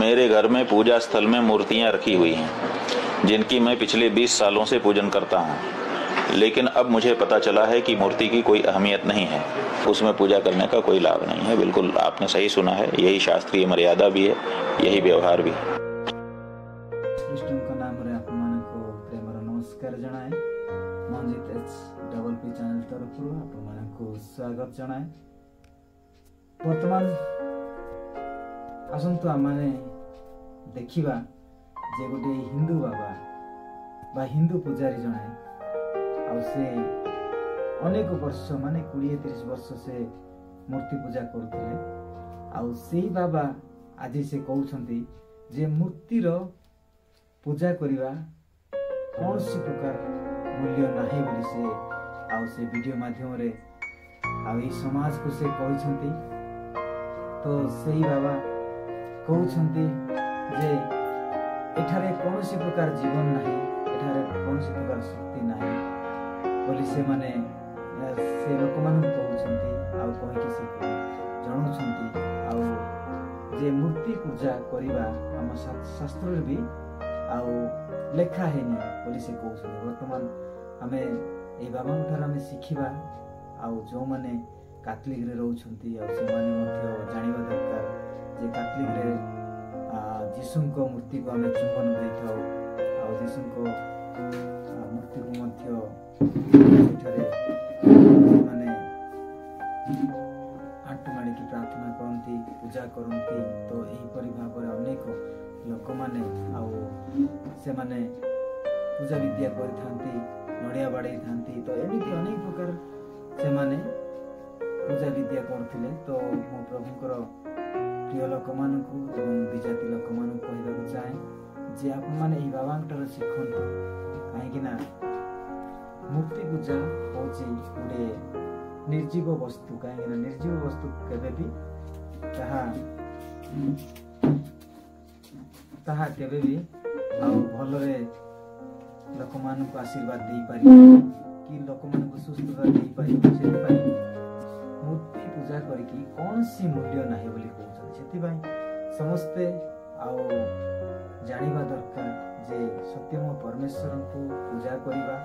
मेरे घर में पूजा स्थल में मूर्तियां रखी हुई हैं जिनकी मैं पिछले 20 सालों से पूजन करता हूं, लेकिन अब मुझे पता चला है कि मूर्ति की कोई अहमियत नहीं है, उसमें पूजा करने का कोई लाभ नहीं है। बिल्कुल आपने सही सुना है, यही शास्त्रीय मर्यादा भी है, यही व्यवहार भी है। कृष्णଙ୍କ ନାମରେ ଆପଣମାନଙ୍କୁ ପ୍ରେମର ନମସ୍କାର ଜଣାଏ। Manjit H double P channel ତରଫରୁ ଆପଣମାନଙ୍କୁ ସ୍ୱାଗତ ଜଣାଏ। ବର୍ତ୍ତମାନ ଆସନ୍ତୁ ଆମେ ଦେଖିବା ଯେ ଗୋଟେ ହିନ୍ଦୁ ବାବା ବା ହିନ୍ଦୁ ପୂଜାରୀ ଜଣେ, ଆଉ ସେ ଅନେକ ବର୍ଷ ମାନେ 20-30 ବର୍ଷ ସେ ମୂର୍ତ୍ତି ପୂଜା କରୁଥିଲେ। ଆଉ ସେଇ ବାବା ଆଜି ସେ କହୁଛନ୍ତି ଯେ ମୂର୍ତ୍ତିର ପୂଜା କରିବା କୌଣସି ପ୍ରକାର ମୂଲ୍ୟ ନାହିଁ ବୋଲି ସେ ଭିଡ଼ିଓ ମାଧ୍ୟମରେ ଆଉ ଏଇ ସମାଜକୁ ସେ କହିଛନ୍ତି। ତ ସେଇ ବାବା କହୁଛନ୍ତି ଯେ ଏଠାରେ କୌଣସି ପ୍ରକାର ଜୀବନ ନାହିଁ, ଏଠାରେ କୌଣସି ପ୍ରକାର ଶକ୍ତି ନାହିଁ ବୋଲି ସେମାନେ ସେ ଲୋକମାନଙ୍କୁ କହୁଛନ୍ତି। ଆଉ କହିକି ସେ ଜଣାଉଛନ୍ତି ଆଉ ଯେ ମୂର୍ତ୍ତି ପୂଜା କରିବା ଆମ ଶାସ୍ତ୍ରରେ ବି ଆଉ ଲେଖା ହେଇନି ବୋଲି ସେ କହୁଛନ୍ତି। ବର୍ତ୍ତମାନ ଆମେ ଏଇ ବାବାଙ୍କ ଠାରୁ ଆମେ ଶିଖିବା, ଆଉ ଯେଉଁମାନେ କାଥଲିକରେ ରହୁଛନ୍ତି ଆଉ ସେମାନେ ମଧ୍ୟ ଜାଣିବା ଦରକାର ଯେ କାଥଲିକରେ ଯୀଶୁଙ୍କ ମୂର୍ତ୍ତିକୁ ଆମେ ଚୁମ୍ବନ ଦେଇଥାଉ, ଆଉ ଯୀଶୁଙ୍କ ମୂର୍ତ୍ତିକୁ ମଧ୍ୟ ସେଠାରେ ସେମାନେ ଆଣ୍ଠୁ ମାଡ଼ିକି ପ୍ରାର୍ଥନା କରନ୍ତି, ପୂଜା କରନ୍ତି। ତ ଏହିପରି ଭାବରେ ଅନେକ ଲୋକମାନେ ଆଉ ସେମାନେ ପୂଜା ବିଦ୍ୟା କରିଥାନ୍ତି, ନଡ଼ିଆ ବାଡ଼େଇଥାନ୍ତି। ତ ଏମିତି ଅନେକ ପ୍ରକାର ସେମାନେ ପୂଜା ବିଦ୍ୟା କରୁଥିଲେ। ତ ମୋ ପ୍ରଭୁଙ୍କର ପ୍ରିୟ ଲୋକମାନଙ୍କୁ ଏବଂ ବିଜାତି ଲୋକମାନଙ୍କୁ କହିବାକୁ ଚାହେଁ ଯେ ଆପଣମାନେ ଏହି ବାବାଙ୍କଠାରୁ ଶିଖନ୍ତୁ, କାହିଁକିନା ମୂର୍ତ୍ତି ପୂଜା ହେଉଛି ଗୋଟେ ନିର୍ଜୀବ ବସ୍ତୁ। କାହିଁକିନା ନିର୍ଜୀବ ବସ୍ତୁ କେବେ ବି ତାହା କେବେ ବି ଆଉ ଭଲରେ ଲୋକମାନଙ୍କୁ ଆଶୀର୍ବାଦ ଦେଇପାରିବ କି ଲୋକମାନଙ୍କୁ ସୁସ୍ଥତା ଦେଇପାରିବ। ସେଥିପାଇଁ ମୂର୍ତ୍ତି ପୂଜା କରିକି କୌଣସି ମୂଲ୍ୟ ନାହିଁ ବୋଲି କହୁଛନ୍ତି। ସେଥିପାଇଁ ସମସ୍ତେ ଆଉ ଜାଣିବା ଦରକାର ଯେ ସତ୍ୟମ ପରମେଶ୍ୱରଙ୍କୁ ପୂଜା କରିବା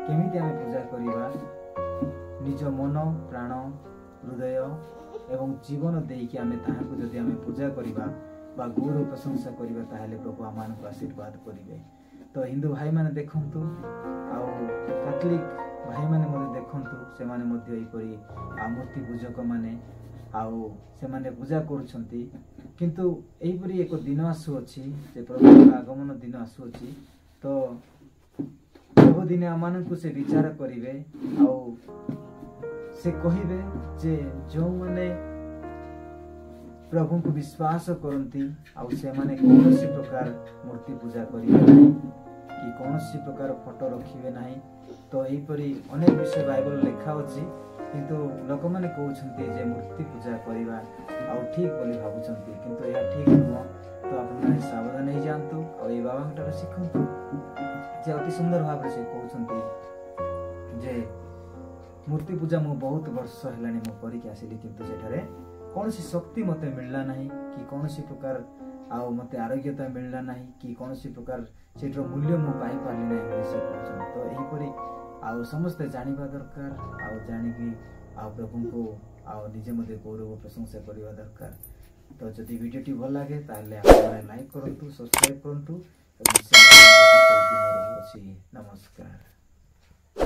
କେମିତି ଆମେ ପୂଜା କରିବା, ନିଜ ମନ, ପ୍ରାଣ, ହୃଦୟ ଏବଂ ଜୀବନ ଦେଇକି ଆମେ ତାହାକୁ ଯଦି ଆମେ ପୂଜା କରିବା ବା ଗୌରବ ପ୍ରଶଂସା କରିବା ତାହେଲେ ପ୍ରଭୁ ଆମମାନଙ୍କୁ ଆଶୀର୍ବାଦ କରିବେ। ତ ହିନ୍ଦୁ ଭାଇମାନେ ଦେଖନ୍ତୁ ଆଉ କାଥଲିକ ଭାଇମାନେ ମଧ୍ୟ ଦେଖନ୍ତୁ, ସେମାନେ ମଧ୍ୟ ଏହିପରି ମୂର୍ତ୍ତି ପୂଜକମାନେ ଆଉ ସେମାନେ ପୂଜା କରୁଛନ୍ତି। କିନ୍ତୁ ଏହିପରି ଏକ ଦିନ ଆସୁଅଛି ଯେ ପ୍ରଭୁଙ୍କ ଆଗମନ ଦିନ ଆସୁଅଛି। ତ ପ୍ରଭୁ ଦିନେ ଆମମାନଙ୍କୁ ସେ ବିଚାର କରିବେ ଆଉ ସେ କହିବେ ଯେ ଯେଉଁମାନେ ପ୍ରଭୁଙ୍କୁ ବିଶ୍ୱାସ କରନ୍ତି ଆଉ ସେମାନେ କୌଣସି ପ୍ରକାର ମୂର୍ତ୍ତି ପୂଜା କରିବେ ନାହିଁ କି କୌଣସି ପ୍ରକାର ଫଟୋ ରଖିବେ ନାହିଁ। ତ ଏହିପରି ଅନେକ ବିଷୟ ବାଇବଲ ଲେଖା ଅଛି, କିନ୍ତୁ ଲୋକମାନେ କହୁଛନ୍ତି ଯେ ମୂର୍ତ୍ତି ପୂଜା କରିବା ଆଉ ଠିକ ବୋଲି ଭାବୁଛନ୍ତି, କିନ୍ତୁ ଏହା ଠିକ ନୁହଁ। ତ ଆପଣମାନେ ସାବଧାନ ହେଇଯାଆନ୍ତୁ ଆଉ ଏଇ ବାବାଙ୍କଠାରୁ ଶିଖନ୍ତୁ ଯେ ଅତି ସୁନ୍ଦର ଭାବରେ ସେ କହୁଛନ୍ତି ଯେ ମୂର୍ତ୍ତି ପୂଜା ମୁଁ ବହୁତ ବର୍ଷ ହେଲାଣି ମୁଁ କରିକି ଆସିଲି, କିନ୍ତୁ ସେଠାରେ କୌଣସି ଶକ୍ତି ମୋତେ ମିଳିଲା ନାହିଁ କି କୌଣସି ପ୍ରକାର ଆଉ ମୋତେ ଆରୋଗ୍ୟତା ମିଳିଲା ନାହିଁ କି କୌଣସି ପ୍ରକାର ସେଠାର ମୂଲ୍ୟ ମୁଁ ପାଇପାରିଲି ନାହିଁ ବୋଲି ସେ କହୁଛନ୍ତି। ତ ଏହିପରି ଆଉ ସମସ୍ତେ ଜାଣିବା ଦରକାର, ଆଉ ଜାଣିକି ଆଉ ପ୍ରଭୁଙ୍କୁ ଆଉ ନିଜେ ମଧ୍ୟ ଗୌରବ ପ୍ରଶଂସା କରିବା ଦରକାର। ତ ଯଦି ଭିଡ଼ିଓଟି ଭଲ ଲାଗେ ତାହେଲେ ଆପଣମାନେ ଲାଇକ୍ କରନ୍ତୁ, ସବସ୍କ୍ରାଇବ୍ କରନ୍ତୁ ଏବଂ ସେୟାର କରନ୍ତୁ। ନମସ୍କାର।